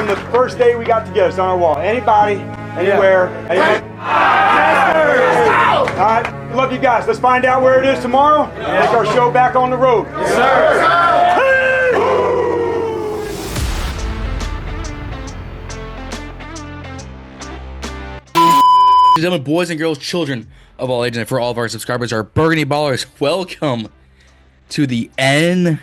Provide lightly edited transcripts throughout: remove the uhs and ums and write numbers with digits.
From the first day we got together, it's on our wall. Anybody, anywhere, anybody. All right, love you guys. Let's find out where it is tomorrow. Take our show back on the road. Yes, sir. Gentlemen, boys and girls, children of all ages, and for all of our subscribers, our Burgundy Ballers, welcome to the NFC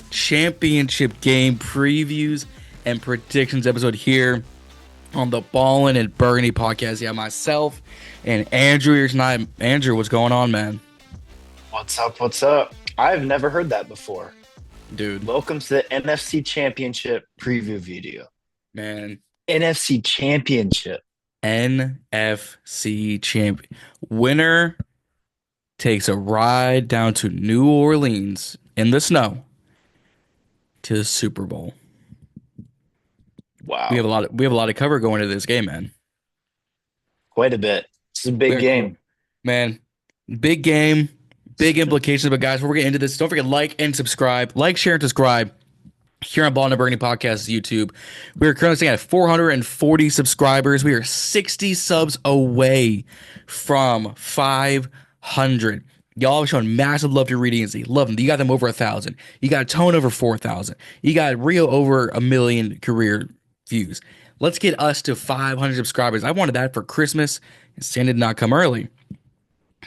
Championship game previews and predictions episode here on the Ballin In Burgundy podcast. Yeah, myself and Andrew here tonight. Andrew, what's going on, man? What's up? What's up? I've never heard that before. Dude. Welcome to the NFC Championship preview video. Man. NFC Championship. NFC Champion. Winner takes a ride down to New Orleans in the snow to the Super Bowl. Wow. We have a lot of cover going into this game, man. Quite a bit. It's a big game. Man, big game, big implications. But guys, before we get into this, don't forget like and subscribe. Like, share, and subscribe here on Ballin In Burgundy Podcast YouTube. We are currently sitting at 440 subscribers. We are 60 subs away from 500. Y'all have shown massive love to Reading and love them. You got them over 1,000. You got Tone over 4,000. You got Rio over 1 million career views. Let's get us to 500 subscribers. I wanted that for Christmas, and Santa did not come early.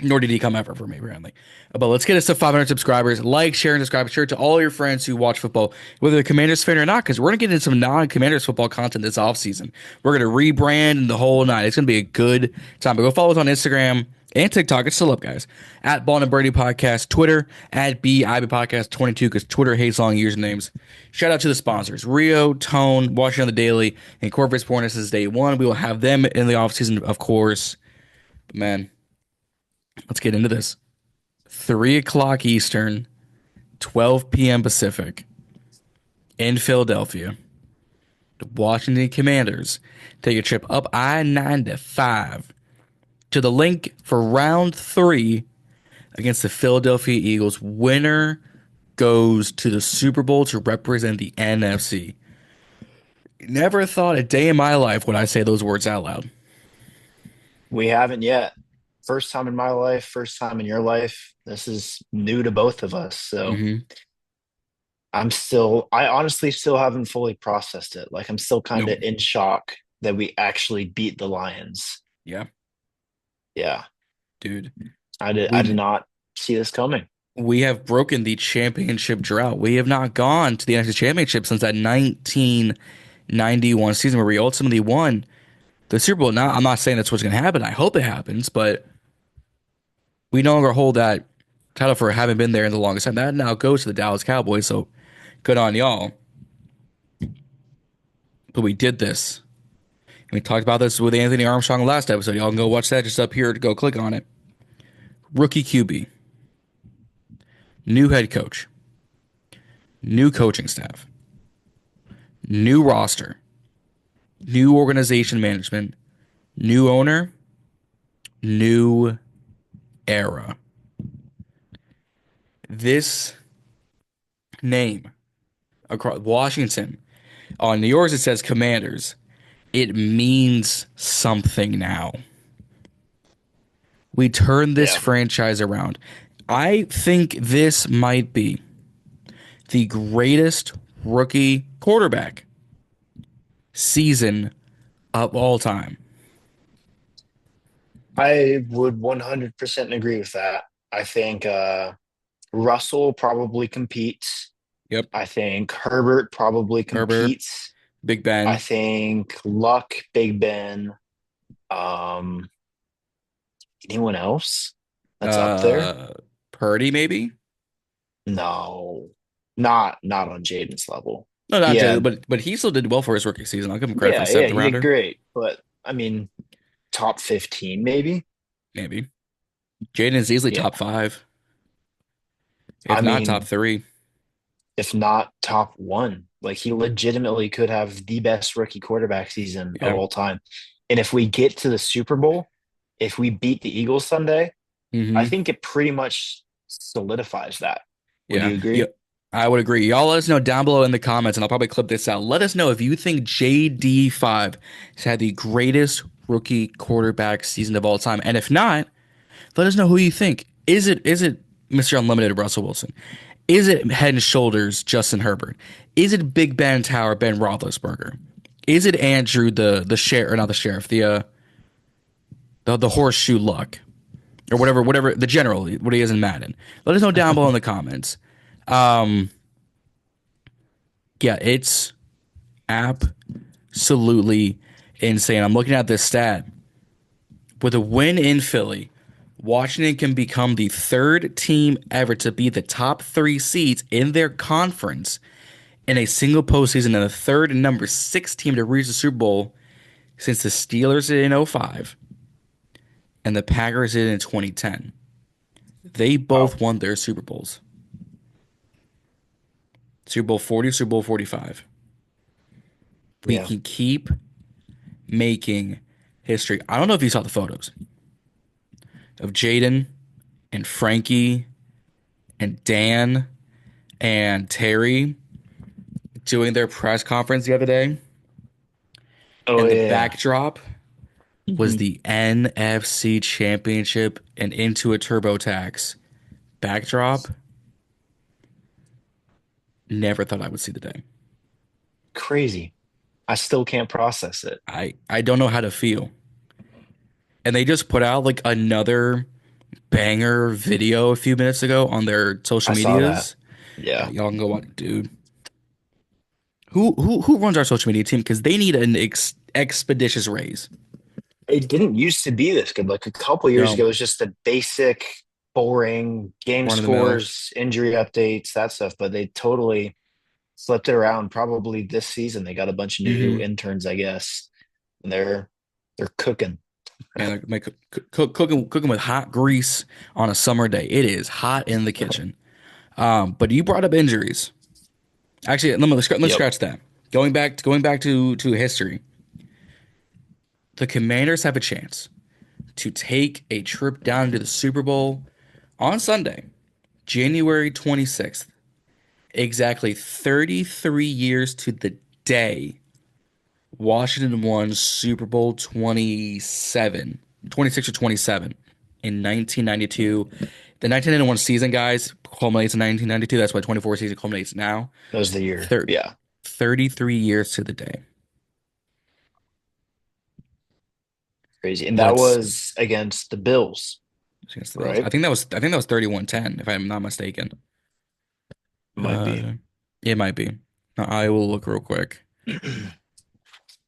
Nor did he come ever for me, apparently. But let's get us to 500 subscribers. Like, share, and subscribe. Share it to all your friends who watch football, whether they're Commanders fan or not, because we're going to get into some non-Commanders football content this offseason. We're going to rebrand and the whole night. It's going to be a good time. But go follow us on Instagram and TikTok. It's still up, guys. At Ballin In Burgundy Podcast. Twitter, at BIB Podcast 22, because Twitter hates long usernames. Shout out to the sponsors. Rio, Tone, Washington on the Daily, and Corvus Born. Is day one. We will have them in the offseason, of course. But, man, let's get into this. 3 o'clock Eastern, 12 p.m. Pacific, in Philadelphia. The Washington Commanders take a trip up I-95 to the link for round 3 against the Philadelphia Eagles. Winner goes to the Super Bowl to represent the NFC. Never thought a day in my life would I say those words out loud. We haven't yet. First time in my life, first time in your life. This is new to both of us. So I honestly still haven't fully processed it. Like, I'm still kind of in shock that we actually beat the Lions. Yeah. Yeah. Dude. I did not see this coming. We have broken the championship drought. We have not gone to the NFC Championship since that 1991 season where we ultimately won the Super Bowl. Now, I'm not saying that's what's going to happen. I hope it happens, but we no longer hold that title for having been there in the longest time. That now goes to the Dallas Cowboys, so good on y'all. But we did this. And we talked about this with Anthony Armstrong last episode. Y'all can go watch that just up here to go click on it. Rookie QB. New head coach. New coaching staff. New roster. New organization management. New owner. New era. This name across Washington, on New York's it says Commanders. It means something now. We turned this franchise around. I think this might be the greatest rookie quarterback season of all time. I would 100% agree with that. I think Russell probably competes. Yep. I think Herbert probably competes. Big Ben. I think Luck, Big Ben. Anyone else that's up there? Purdy, maybe? No, not on Jaden's level. No, not Jalen, but he still did well for his rookie season. I'll give him credit for seventh rounder. He did great. But, I mean, top 15 maybe? Maybe. Jaden's easily top 5. If not top 3. If not top 1. Like, he legitimately could have the best rookie quarterback season of all time. And if we get to the Super Bowl, if we beat the Eagles Sunday, I think it pretty much solidifies that. Would you agree? I would agree. Y'all let us know down below in the comments, and I'll probably clip this out. Let us know if you think JD5 has had the greatest rookie quarterback season of all time. And if not, let us know who you think. Is it Mr. Unlimited Russell Wilson? Is it head and shoulders Justin Herbert? Is it Big Ben Tower Ben Roethlisberger? Is it Andrew the sheriff or not the sheriff the horseshoe luck or whatever the general what he is in Madden? Let us know down below in the comments. Yeah, it's absolutely insane. I'm looking at this stat. With a win in Philly, Washington can become the third team ever to be the top 3 seeds in their conference in a single postseason, and the third and number 6 team to reach the Super Bowl since the Steelers did in 2005 and the Packers did in 2010. They both won their Super Bowls. Super Bowl 40, Super Bowl 45. We can keep making history. I don't know if you saw the photos of Jaden and Frankie and Dan and Terry doing their press conference the other day. Oh, and the yeah. backdrop was the NFC Championship and Into a TurboTax backdrop. Never thought I would see the day. Crazy. I still can't process it. I don't know how to feel. And they just put out like another banger video a few minutes ago on their social medias. Yeah. Y'all can go watch, dude. Who runs our social media team? Because they need an expeditious raise. It didn't used to be this good. Like a couple years No. ago, it was just the basic, boring game Run of the mill. scores, injury updates, that stuff. But they totally flipped it around. Probably this season, they got a bunch of new interns, I guess. And they're cooking. And like cooking with hot grease on a summer day. It is hot in the kitchen. But you brought up injuries. Actually, let's scratch that. Going back to history. The Commanders have a chance to take a trip down to the Super Bowl on Sunday, January 26th. Exactly 33 years to the day Washington won Super Bowl 26 or 27 in 1992. The 1991 season, guys, culminates in 1992. That's why 24 season culminates now. That was the year. 33 years to the day. Crazy. And that was against the Bills. Against the Bills. Right? I think that was 31-10, if I'm not mistaken. Might be. It might be. I will look real quick.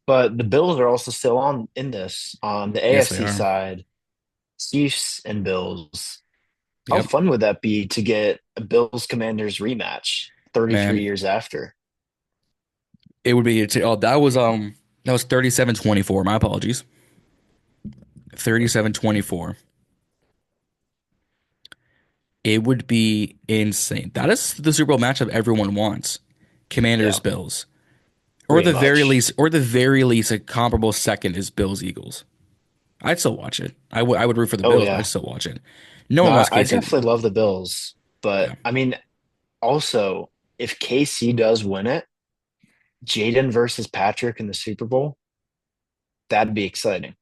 But the Bills are also still in this. On the AFC side, Chiefs and Bills. How fun would that be to get a Bills Commanders rematch 33 years after? It would be. That was 37-24. My apologies. 37-24. It would be insane. That is the Super Bowl matchup everyone wants. Commanders Bills. Or the very least, a comparable second is Bills Eagles. I'd still watch it. I would root for the Bills. I'd still watch it. No one wants KC. I definitely love the Bills, but I mean, also if KC does win it, Jaden versus Patrick in the Super Bowl, that'd be exciting.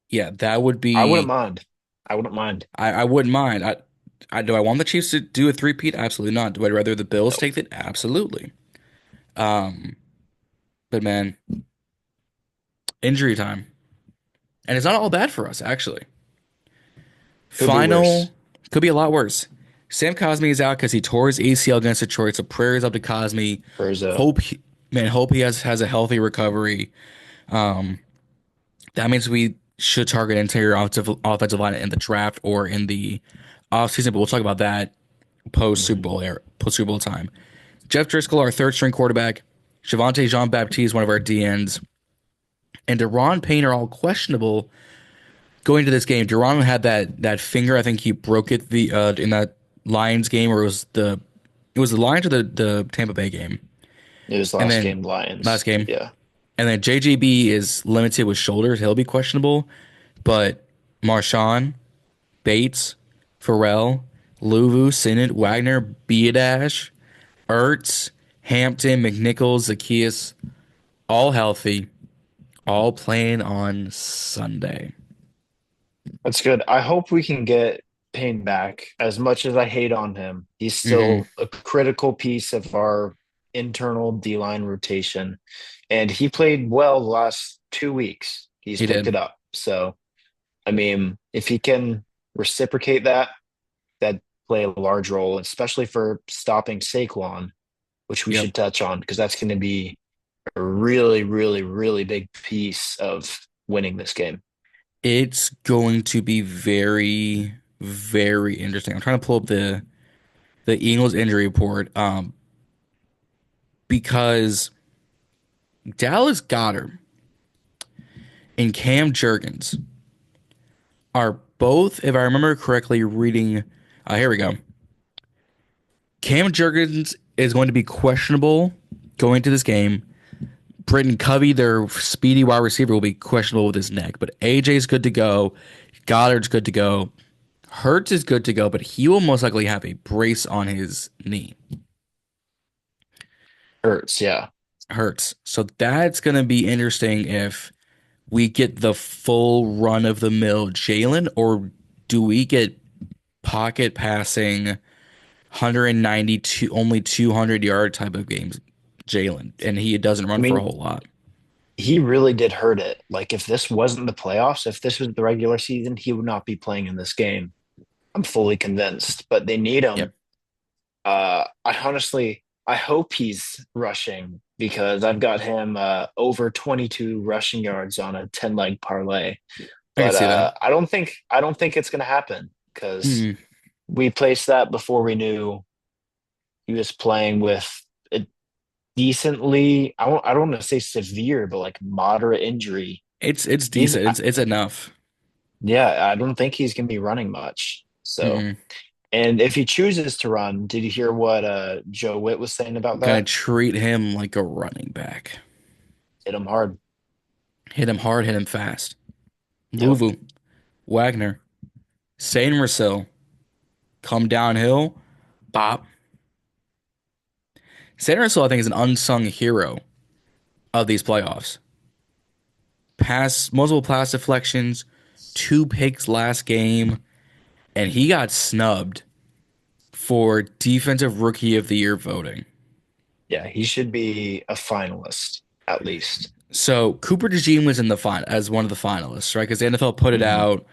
Yeah, that would be. I wouldn't mind. I wouldn't mind. I wouldn't mind. Do I want the Chiefs to do a three-peat? Absolutely not. Do I rather the Bills take it? Absolutely. But man, injury time, and it's not all bad for us actually. Could be a lot worse. Sam Cosmi is out because he tore his ACL against Detroit. So prayers up to Cosmi. Hope he has a healthy recovery. That means we should target interior offensive line in the draft or in the offseason, but we'll talk about that post Super Bowl time. Jeff Driscoll, our third string quarterback, Javonte Jean-Baptiste, one of our DNs, and Deron Payne are all questionable going to this game. Deron had that finger. I think he broke it in that Lions game, or it was the Lions or the Tampa Bay game. It was last game, Lions. Last game, yeah. And then JJB is limited with shoulders. He'll be questionable. But Marshawn, Bates, Farrell, Luvu, Sinnott, Wagner, Biadash, Ertz, Hampton, McNichols, Zacchaeus, all healthy, all playing on Sunday. That's good. I hope we can get Payne back. As much as I hate on him, he's Hmm. still a critical piece of our internal D-line rotation. And he played well the last 2 weeks. He's He picked did. it up. So, I mean, if he can reciprocate that, that'd play a large role, especially for stopping Saquon, which we Yep. should touch on because that's going to be a really, really, really big piece of winning this game. It's going to be very, very interesting. I'm trying to pull up the Eagles injury report because Dallas Goedert and Cam Jurgens are both, if I remember correctly, reading. Here we go. Cam Jurgens is going to be questionable going into this game. Britton Covey, their speedy wide receiver, will be questionable with his neck. But AJ's good to go. Goddard's good to go. Hurts is good to go, but he will most likely have a brace on his knee. Hurts, yeah. Hurts. So that's going to be interesting if we get the full run of the mill Jalen, or do we get pocket passing 192, only 200-yard type of games Jalen, and he doesn't I run for a mean, whole lot. he really did hurt it. Like, if this wasn't the playoffs, if this was the regular season, he would not be playing in this game. I'm fully convinced, but they need him. Yep. I hope he's rushing because I've got him over 22 rushing yards on a 10 leg parlay. I can But see that. I don't think it's going to happen because Mm, we placed that before we knew he was playing with a decently, I don't want to say severe, but like moderate injury. it's He's decent. It's enough. Yeah, I don't think he's going to be running much. So, Mm-mm. and if he chooses to run, did you hear what Joe Witt was saying about Gonna that? treat him like a running back. Hit him hard. Hit him hard, hit him fast. Yep. Luvu, Wagner, Sainristil, come downhill, bop. Sainristil, I think, is an unsung hero of these playoffs. Pass, multiple pass deflections, 2 picks last game, and he got snubbed for Defensive Rookie of the Year voting. Yeah, he should be a finalist at least. So Cooper DeJean was in the final as one of the finalists, right? Because the NFL put it Hmm. out.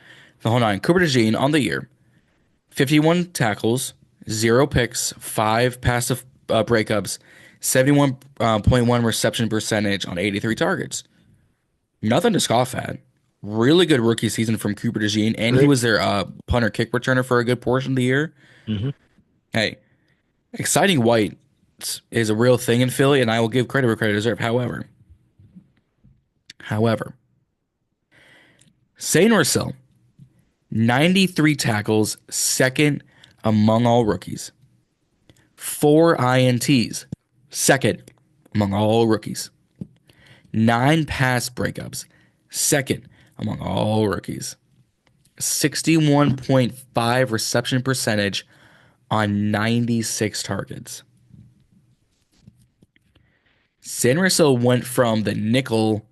The whole nine. Cooper DeJean on the year, 51 tackles, 0 picks, 5 passive breakups, 71.1 reception percentage on 83 targets. Nothing to scoff at. Really good rookie season from Cooper DeJean, and he Great. was their punter kick returner for a good portion of the year. Hmm. Hey, exciting white is a real thing in Philly, and I will give credit where credit deserves. However, Sainristil, 93 tackles, second among all rookies. 4 INTs, second among all rookies. 9 pass breakups, second among all rookies. 61.5 reception percentage on 96 targets. Sainristil went from the nickel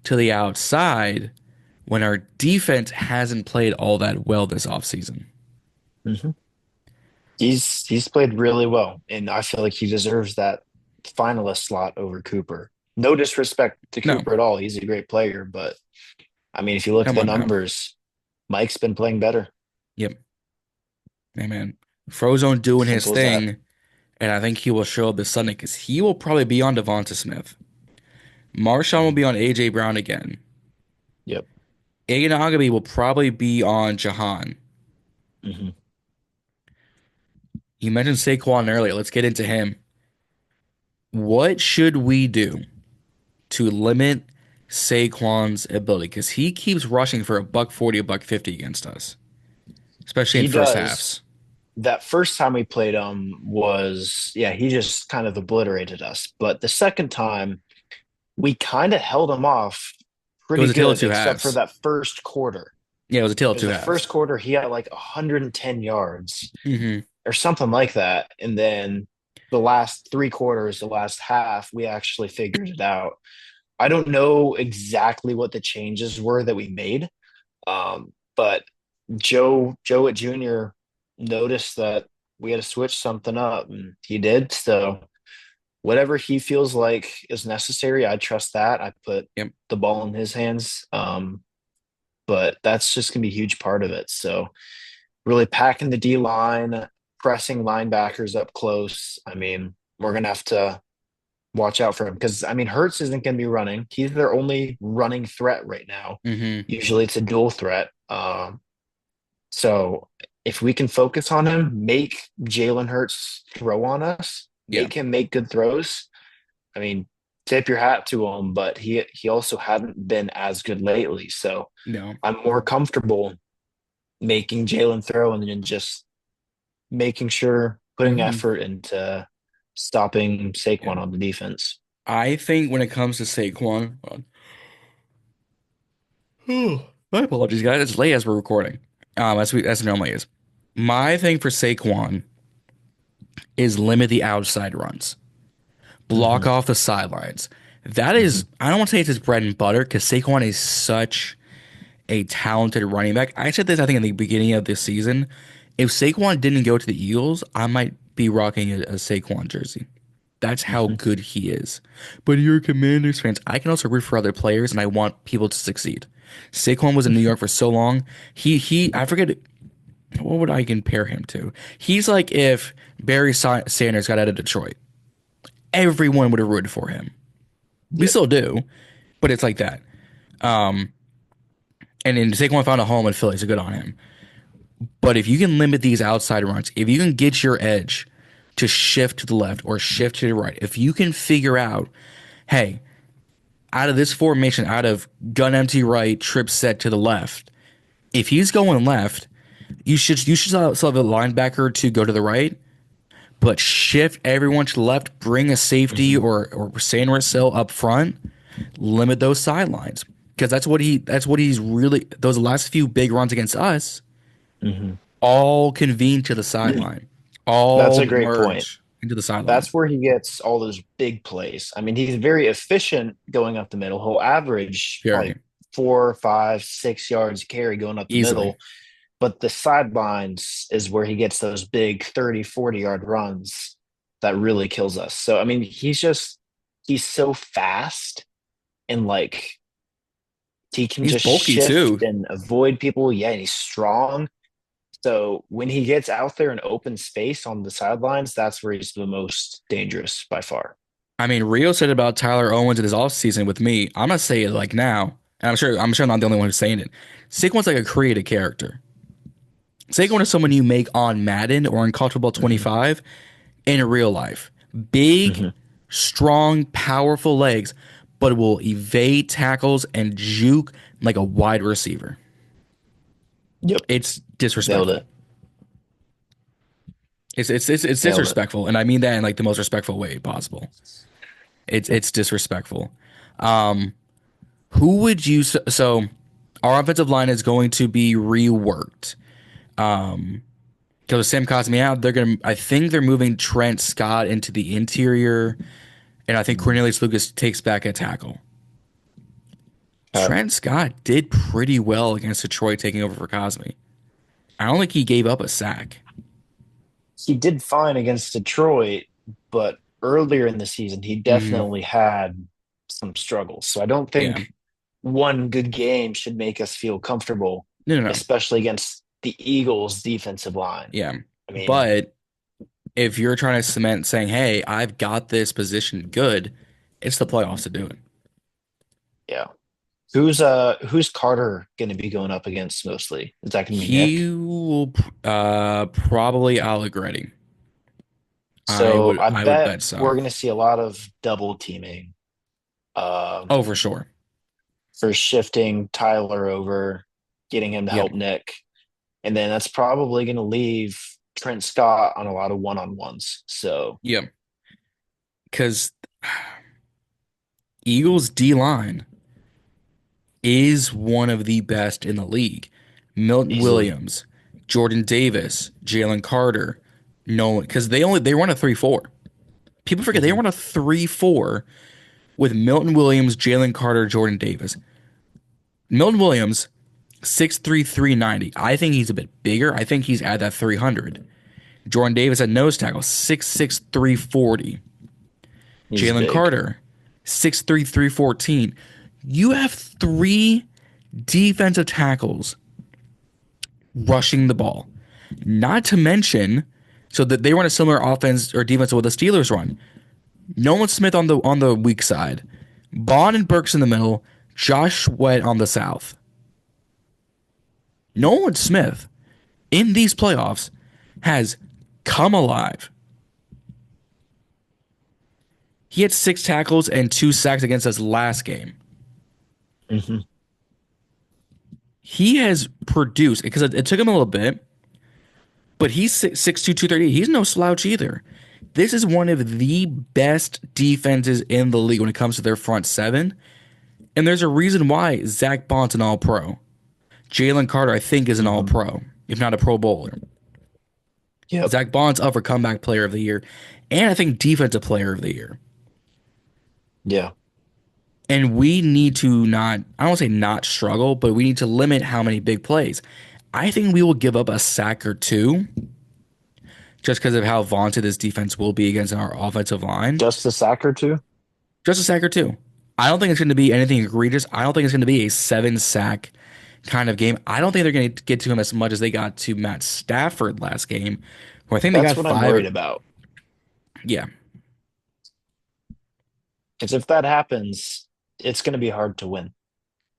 to the outside when our defense hasn't played all that well this offseason. Hmm. He's played really well, and I feel like he deserves that finalist slot over Cooper. No disrespect to No, Cooper at all. He's a great player, but I mean, if you look at come the on now. numbers, Mike's been playing better. Yep. Hey, man. Frozone doing his Simple as that. thing, and I think he will show up this Sunday because he will probably be on Devonta Smith. Marshawn will be on A.J. Brown again. Yep. Aganagabi will probably be on Jahan. Hmm. You mentioned Saquon earlier. Let's get into him. What should we do to limit Saquon's ability? Because he keeps rushing for a buck 40, a buck 50 against us, especially in He first does. halves. That first time we played him was, yeah, he just kind of obliterated us. But the second time, we kind of held him off It pretty was a tale of good, two except for halves. that first quarter. Yeah, it was a tale of Because two the halves. first quarter, he had like 110 yards Hmm. or something like that. And then the last three quarters, the last half, we actually figured it out. I don't know exactly what the changes were that we made, but Joe at Junior noticed that we had to switch something up, and he did. So whatever he feels like is necessary, I trust that. I put Yep. the ball in his hands. But that's just gonna be a huge part of it. So really packing the D line, pressing linebackers up close. I mean, we're gonna have to watch out for him because I mean Hurts isn't gonna be running. He's their only running threat right now. Mm-hmm. Usually it's a dual threat. So if we can focus on him, make Jalen Hurts throw on us, Yeah. make him make good throws. I mean, tip your hat to him, but he also hasn't been as good lately. So No. I'm more comfortable making Jalen throw and then just making sure putting effort into stopping Saquon on the defense. I think when it comes to Saquon, my apologies, guys. It's late as we're recording. As it normally is. My thing for Saquon is limit the outside runs, block off the sidelines. That is, I don't want to say it's his bread and butter because Saquon is such a talented running back. I said this, I think, in the beginning of this season. If Saquon didn't go to the Eagles, I might be rocking a Saquon jersey. That's how good he is. But you're Commanders fans. I can also root for other players, and I want people to succeed. Saquon was in New York for so long. I forget, what would I compare him to? He's like if Barry Sanders got out of Detroit. Everyone would have rooted for him. We still do, but it's like that. And then Saquon found a home in Philly, so good on him. But if you can limit these outside runs, if you can get your edge to shift to the left or shift to the right, if you can figure out, hey, out of this formation, out of gun empty right, trip set to the left, if he's going left, you should still have a linebacker to go to the right, but shift everyone to the left, bring a safety or Sainristil up front, limit those sidelines. Because that's what he's really, those last few big runs against us, all convene to the sideline. All That's a great merge point. into the sideline. That's where he gets all those big plays. I mean, he's very efficient going up the middle. He'll average Very. like 4, 5, 6 yards carry going up the Easily. middle. But the sidelines is where he gets those big 30, 40-yard runs that really kills us. So, I mean, he's so fast and like he can He's just bulky, shift too. and avoid people. Yeah, and he's strong. So when he gets out there in open space on the sidelines, that's where he's the most dangerous by far. I mean, Rio said about Tyler Owens in his offseason with me. I'm gonna say it like now, and I'm sure I'm not the only one who's saying it. Saquon's like a creative character. Saquon is someone you make on Madden or in College Football 25 in real life. Big, strong, powerful legs, but will evade tackles and juke like a wide receiver. Yep. It's disrespectful. Nailed it. It's disrespectful, and I mean that in like the most respectful way possible. It's disrespectful. Who would you so our offensive line is going to be reworked. Because Sam Cosme out, I think they're moving Trent Scott into the interior, and I think Cornelius Lucas takes back a tackle. Trent Scott did pretty well against Detroit taking over for Cosme. I don't think he gave up a sack. He did fine against Detroit, but earlier in the season, he definitely had some struggles. So I don't think one good game should make us feel comfortable, No. especially against the Eagles' defensive line. Yeah. I mean, But if you're trying to cement saying, hey, I've got this position good, it's the playoffs to do it. Yeah. Who's Carter going to be going up against mostly? Is that going to be Nick? He will probably Allegretti. So I would bet bet so. we're going to see a lot of double teaming. Oh, for sure. For shifting Tyler over, getting him to help Nick. And then that's probably going to leave Trent Scott on a lot of one-on-ones. So yeah, because Eagles D-line is one of the best in the league. Milton Williams, Jordan Davis, Jalen Carter, Nolan, because they run a 3-4. People forget they run a 3-4 with Milton Williams, Jalen Carter, Jordan Davis. Milton Williams, 6'3", 390. I think he's a bit bigger. I think he's at that 300. Jordan Davis at nose tackle, 6'6", 340. Jalen Carter, 6'3", 314. You have 3 defensive tackles rushing the ball. Not to mention, so that they run a similar offense or defense to what the Steelers run. Nolan Smith on the weak side. Bond and Burks in the middle. Josh Sweat on the south. Nolan Smith, in these playoffs, has come alive. He had 6 tackles and 2 sacks against us last game. He has produced, because it took him a little bit, but he's 6'2", 230. He's no slouch either. This is one of the best defenses in the league when it comes to their front 7. And there's a reason why Zach Bond's an all-pro. Jalen Carter, I think, is an all-pro, if not a Pro Bowler. Yep. Zach Bond's up for comeback player of the year, and I think defensive player of the year. Yeah. And we need to not, I don't want to say not struggle, but we need to limit how many big plays. I think we will give up a sack or 2 just because of how vaunted this defense will be against our offensive line. Just a sack or 2? Just a sack or 2. I don't think it's going to be anything egregious. I don't think it's going to be a 7-sack kind of game. I don't think they're going to get to him as much as they got to Matt Stafford last game, where I think they got 5. That's what I'm worried about. Yeah. Because if that happens, it's going to be hard to win.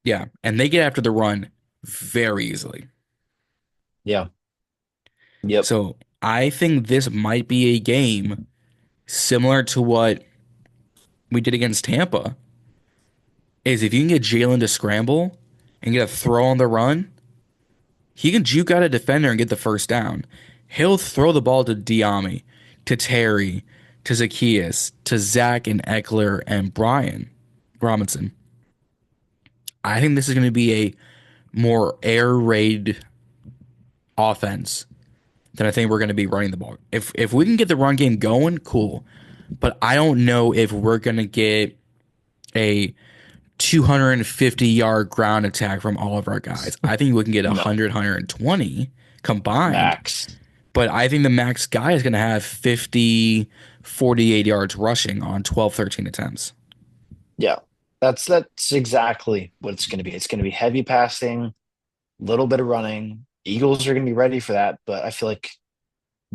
Yeah, and they get after the run very easily. Yeah. Yep. So I think this might be a game similar to what we did against Tampa. Is if you can get Jalen to scramble and get a throw on the run, he can juke out a defender and get the first down. He'll throw the ball to Diami, to Terry, to Zacchaeus, to Zach and Eckler and Brian Robinson. I think this is going to be a more air raid offense than I think we're going to be running the ball. If we can get the run game going, cool. But I don't know if we're going to get a 250-yard ground attack from all of our guys. I think we can get 100, 120 combined. Max. But I think the max guy is going to have 50, 48 yards rushing on 12, 13 attempts. Yeah, that's exactly what it's going to be. It's going to be heavy passing, little bit of running. Eagles are going to be ready for that, but I feel like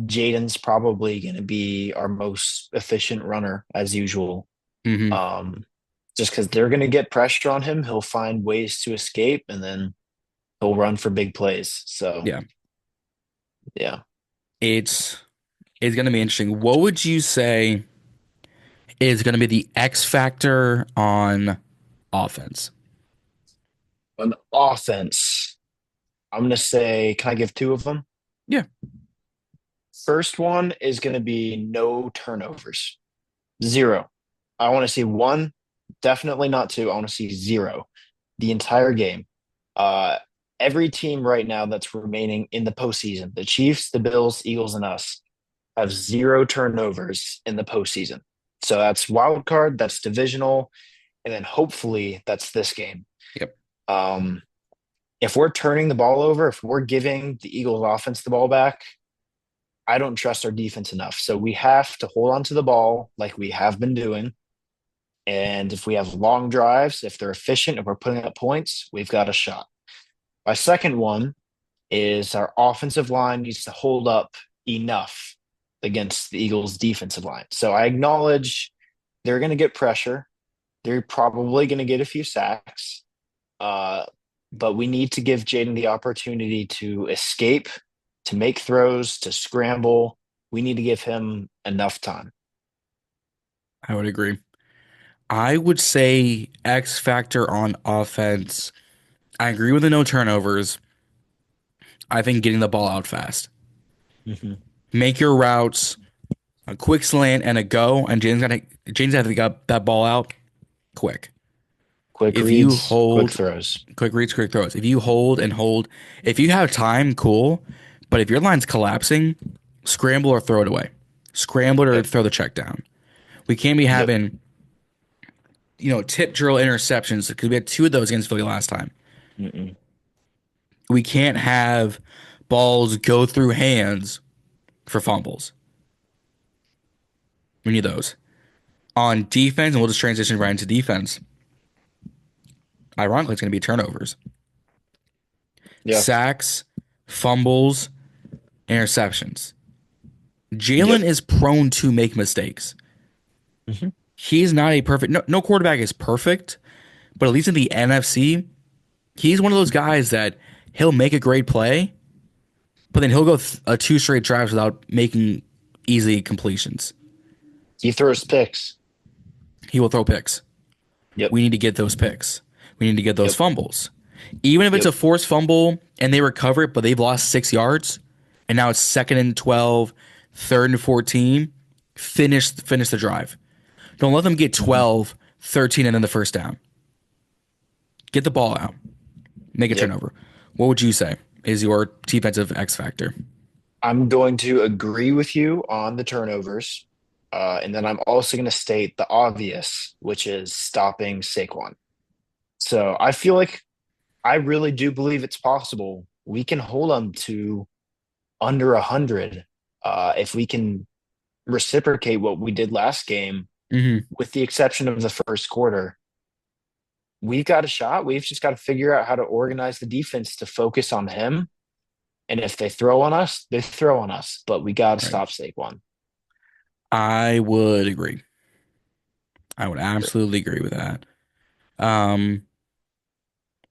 Jaden's probably going to be our most efficient runner as usual. Just because they're going to get pressure on him. He'll find ways to escape, and then he'll run for big plays. So yeah. It's going to be interesting. What would you say is going to be the X factor on offense? On offense, I'm going to say, can I give 2 of them? Yeah. First one is going to be no turnovers. 0. I want to see 1, definitely not 2. I want to see 0 the entire game. Every team right now that's remaining in the postseason, the Chiefs, the Bills, Eagles, and us, have 0 turnovers in the postseason. So that's wild card, that's divisional, and then hopefully that's this game. Yep. If we're turning the ball over, if we're giving the Eagles offense the ball back, I don't trust our defense enough. So we have to hold on to the ball like we have been doing. And if we have long drives, if they're efficient, if we're putting up points, we've got a shot. My second one is our offensive line needs to hold up enough against the Eagles' defensive line. So I acknowledge they're going to get pressure. They're probably going to get a few sacks. But we need to give Jaden the opportunity to escape, to make throws, to scramble. We need to give him enough time. I would agree. I would say X factor on offense. I agree with the no turnovers. I think getting the ball out fast. Make your routes, a quick slant and a go, and Jaden's got to get that ball out quick. Quick reads, quick throws. Quick reads, quick throws. If you hold and hold, if you have time, cool. But if your line's collapsing, scramble or throw it away. Scramble or throw the check down. We can't be having, tip drill interceptions because we had 2 of those against Philly last time. Mm-mm. We can't have balls go through hands for fumbles. We need those. On defense, and we'll just transition right into defense. Ironically, it's going to be turnovers. Yeah. Sacks, fumbles, interceptions. Jalen is prone to make mistakes. Mm-hmm. He's not a perfect... No quarterback is perfect, but at least in the NFC, he's one of those guys that he'll make a great play, but then he'll go 2 straight drives without making easy completions. He throws picks. He will throw picks. Yep. We need to get those picks. We need to get those Yep. fumbles. Even if it's a forced fumble and they recover it, but they've lost 6 yards, and now it's 2nd and 12, 3rd and 14, finish the drive. Don't let them get 12, 13, and then the first down. Get the ball out. Make a turnover. What would you say is your defensive X factor? I'm going to agree with you on the turnovers. And then I'm also going to state the obvious, which is stopping Saquon. So I feel like I really do believe it's possible we can hold them to under 100 if we can reciprocate what we did last game, with the exception of the first quarter. We've got a shot. We've just got to figure out how to organize the defense to focus on him. And if they throw on us, they throw on us. But we got to stop Saquon. I would agree. I would absolutely agree with that.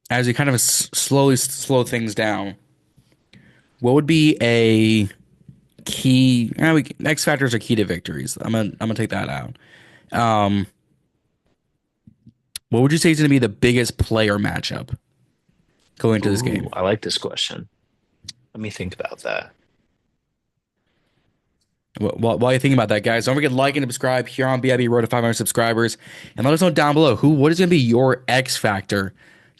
As we kind of slowly slow things down, what would be a key? X factors are key to victories. I'm gonna take that out. What would you say is going to be the biggest player matchup going into this game? I like this question. Let me think about that. While you're thinking about that, guys, don't forget to like and subscribe here on BIB Road to 500 subscribers, and let us know down below what is going to be your X factor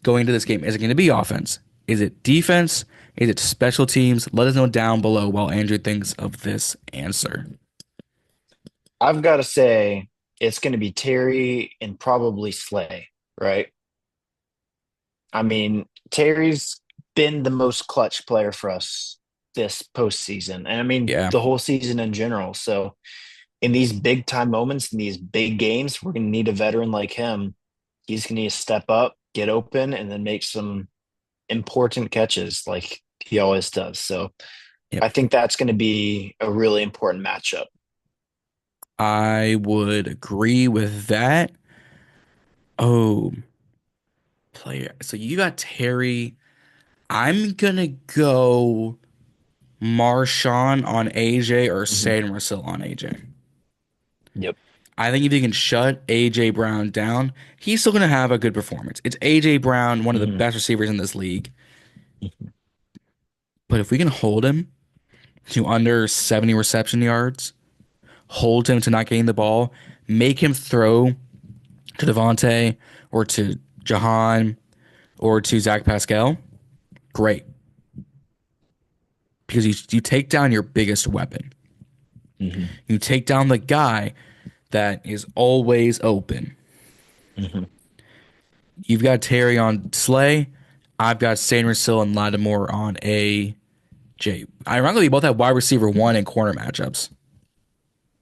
going into this game. Is it going to be offense? Is it defense? Is it special teams? Let us know down below while Andrew thinks of this answer. I've got to say it's going to be Terry and probably Slay, right? I mean, Terry's been the most clutch player for us this postseason. And I mean, the whole season in general. So in these big time moments, in these big games, we're going to need a veteran like him. He's going to need to step up, get open, and then make some important catches like he always does. So I think that's going to be a really important matchup. I would agree with that. Oh, player. So you got Terry. I'm going to go Marshawn on AJ or Sainristil on AJ. Yep. I think if you can shut AJ Brown down, he's still going to have a good performance. It's AJ Brown, one of the best receivers in this league. But if we can hold him to under 70 reception yards, hold him to not getting the ball, make him throw to Devontae or to Jahan or to Zach Pascal, great. Because you take down your biggest weapon. You take down the guy that is always open. You've got Terry on Slay. I've got Sainristil and Lattimore on AJ. Ironically, we both have wide receiver 1 and corner matchups.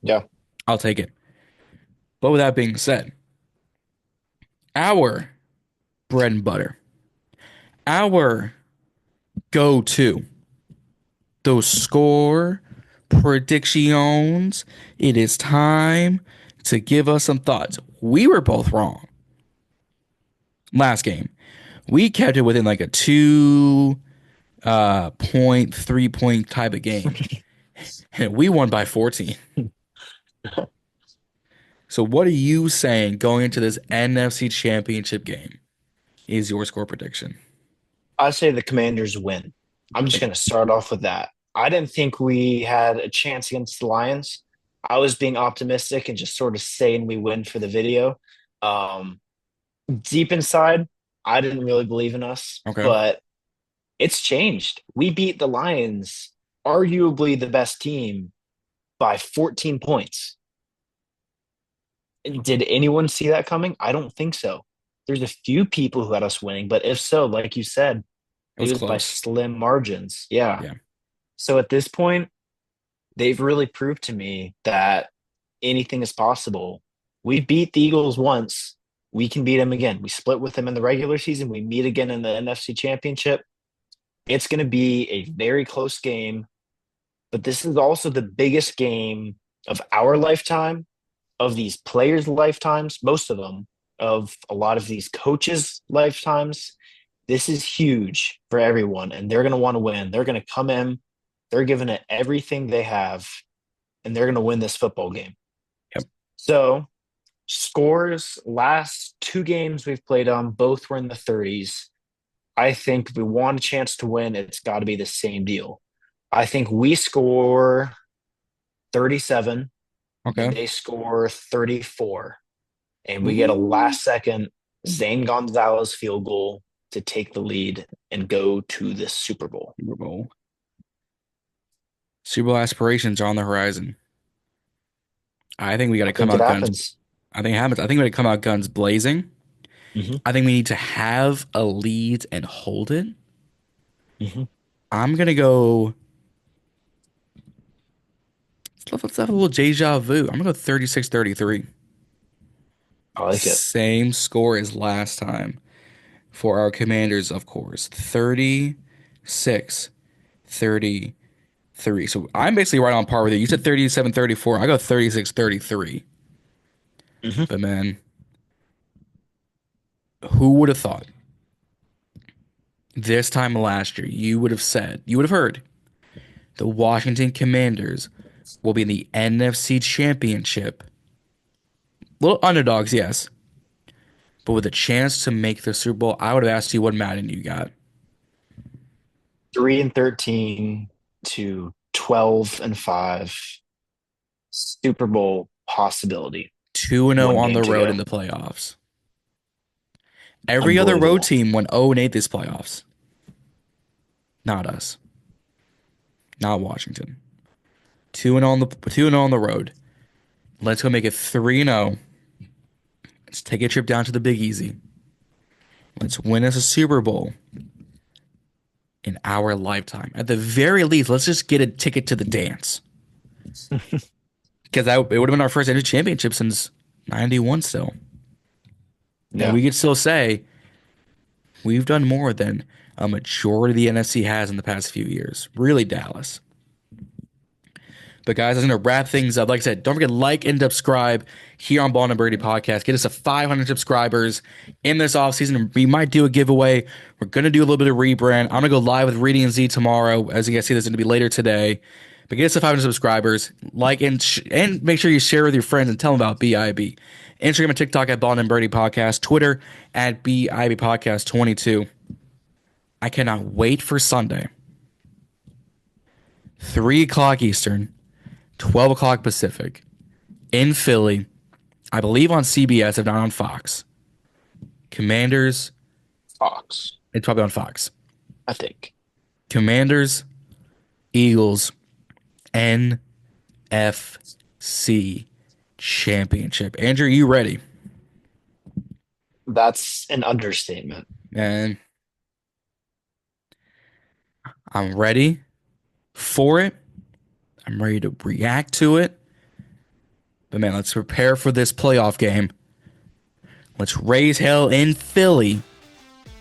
Yeah. I'll take it. But with that being said, our bread and butter, our go-to, those score predictions, it is time to give us some thoughts. We were both wrong last game. We kept it within like a 2 point, 3 point type of game. And we won by 14. So what are you saying going into this NFC Championship game is your score prediction? I say the Commanders win. I'm just going to start off with that. I didn't think we had a chance against the Lions. I was being optimistic and just sort of saying we win for the video. Deep inside, I didn't really believe in us, but it's changed. We beat the Lions, arguably the best team, by 14 points. Did anyone see that coming? I don't think so. There's a few people who had us winning, but if so, like you said, It it was was by close. slim margins. Yeah. Yeah. So at this point, they've really proved to me that anything is possible. We beat the Eagles once. We can beat them again. We split with them in the regular season. We meet again in the NFC Championship. It's going to be a very close game, but this is also the biggest game of our lifetime, of these players' lifetimes, most of them, of a lot of these coaches' lifetimes. This is huge for everyone, and they're going to want to win. They're going to come in, they're giving it everything they have, and they're going to win this football game. Yep. So, scores, last 2 games we've played on, both were in the 30s. I think if we want a chance to win, it's got to be the same deal. I think we score 37, Okay. and they score 34, and we get a last-second Zane Gonzalez field goal to take the lead and go to the Super Bowl. Super Bowl. Super Bowl aspirations are on the horizon. I think we got to come out guns. I think it happens. I think we got to come out guns blazing. Mm-hmm. I think we need to have a lead and hold it. Mm-hmm. I'm going to go. Let's have a little deja vu. I'm going to go 36-33. I like it. Same score as last time for our Commanders, of course. 36-33. So I'm basically right on par with you. You said 37-34. I go 36-33. Mm-hmm. But man, who would have thought this time last year you would have heard the Washington Commanders will be in the NFC Championship. Little underdogs, yes. But with a chance to make the Super Bowl, I would have asked you what Madden you got. 3-13 to 12-5. Super Bowl possibility. 2-0 on the road in the playoffs. Every other road team went 0-8 this playoffs. Not us. Not Washington. 2-0 on the road. Let's go make it 3-0. Let's take a trip down to the Big Easy. Let's win us a Super Bowl in our lifetime. At the very least, let's just get a ticket to the dance. Because it would have been our first NFC championship since 91 still. Yeah. And we could still say we've done more than a majority of the NFC has in the past few years. Really, Dallas. But guys, I'm going to wrap things up. Like I said, don't forget to like and subscribe here on Ballin In Burgundy Podcast. Get us to 500 subscribers in this offseason. We might do a giveaway. We're going to do a little bit of rebrand. I'm going to go live with Reedy and Z tomorrow. As you guys see, this is going to be later today. But get us to 500 subscribers. Like and make sure you share with your friends and tell them about BIB. Instagram and TikTok at Ballin In Burgundy Podcast. Twitter at BIB Podcast 22. I cannot wait for Sunday. 3 o'clock Eastern. 12 o'clock Pacific in Philly, I believe on CBS, if not on Fox. Commanders. Fox. It's probably on Fox. I think. Commanders, Eagles, NFC Championship. Andrew, you ready? That's an understatement. And I'm ready for it. I'm ready to react to it. But man, let's prepare for this playoff game. Let's raise hell in Philly.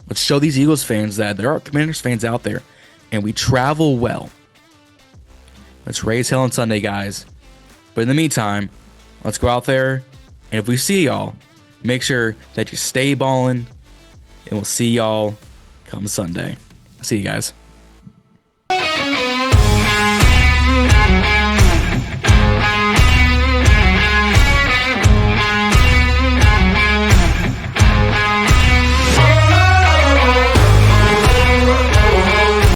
Let's show these Eagles fans that there are Commanders fans out there, and we travel well. Let's raise hell on Sunday, guys. But in the meantime, let's go out there, and if we see y'all, make sure that you stay ballin', and we'll see y'all come Sunday. See you guys.